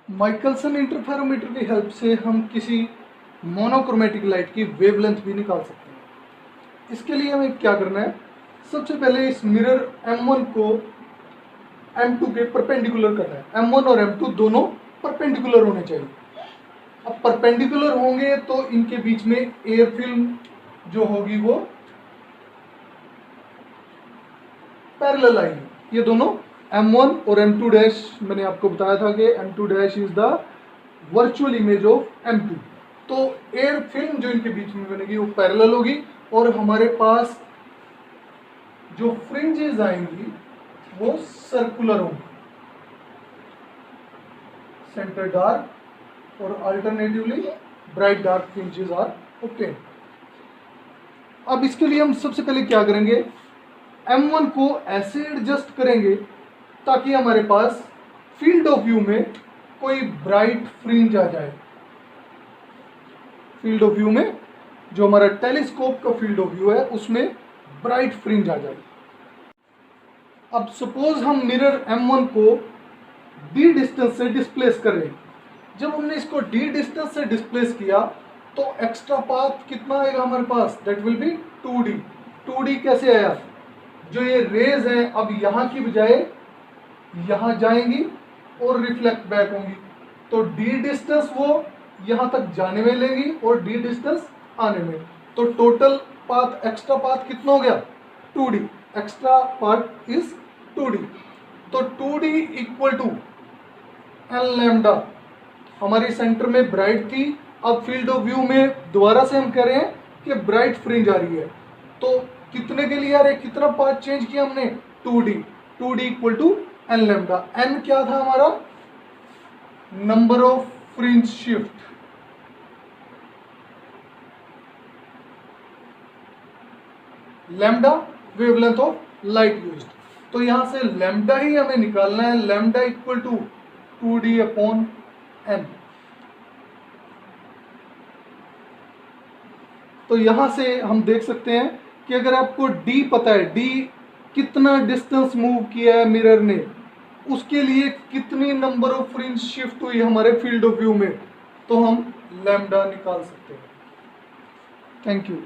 Michelson interferometer की help से हम किसी मोनोक्रोमेटिक लाइट की वेवलेंथ भी निकाल सकते हैं। इसके लिए हमें क्या करना है, सबसे पहले इस मिरर M1 को M2 के परपेंडिकुलर करना है। M1 और M2 दोनों परपेंडिकुलर होने चाहिए। अब परपेंडिकुलर होंगे तो इनके बीच में एयर फिल्म जो होगी वो पैरेलल आएगी। ये दोनों M1 और M2 डैश, मैंने आपको बताया था कि M2 dash is the virtual image of M2। तो एयर फिल्म जो इनके बीच में बनेगी वो पैरेलल होगी और हमारे पास जो फ्रिंजेस आएंगी वो सर्कुलर होंगी, सेंटर डार्क और alternatively bright dark fringes are obtained. अब इसके लिए हम सबसे पहले क्या करेंगे, M1 को ऐसे एडजस्ट करेंगे ताकि हमारे पास फील्ड ऑफ व्यू में कोई ब्राइट फ्रिंज आ जाए। फील्ड ऑफ व्यू में जो हमारा टेलीस्कोप का फील्ड ऑफ व्यू है उसमें ब्राइट फ्रिंज आ जाए। अब सपोज हम मिरर M1 को d डिस्टेंस से डिस्प्लेस कर रहे हैं। जब हमने इसको d डिस्टेंस से डिस्प्लेस किया तो एक्स्ट्रा पाथ कितना आएगा हमारे पास, that will be 2d। 2d कैसे आया, जो ये रेज हैं अब यहाँ की बजाय यहाँ जाएंगी और रिफ्लेक्ट बैक होंगी, तो d डिस्टेंस वो यहाँ तक जाने में लेगी और d डिस्टेंस आने में, तो टोटल पाथ एक्स्ट्रा पाथ कितना हो गया 2d। Extra part is 2d। तो 2d equal to n lambda. हमारी सेंटर में ब्राइट थी, अब फील्ड ऑफ व्यू में दोबारा से हम कह रहे हैं कि ब्राइट फ्रिंज आ रही है, तो कितने के लिए आ रहे, कितना पार्ट चेंज किया हमने 2d। 2d equal to n lambda. N क्या था हमारा, number of fringe shift, lambda wavelength of light used. तो यहां से लैम्डा ही हमें निकालना है, lambda equal to 2d upon n. तो यहां से हम देख सकते हैं कि अगर आपको d पता है, d कितना डिस्टेंस मूव किया है मिरर ने, उसके लिए कितनी नंबर ऑफ फ्रिंज शिफ्ट हुई हमारे फील्ड ऑफ व्यू में, तो हम लैम्डा निकाल सकते हैं। Thank you.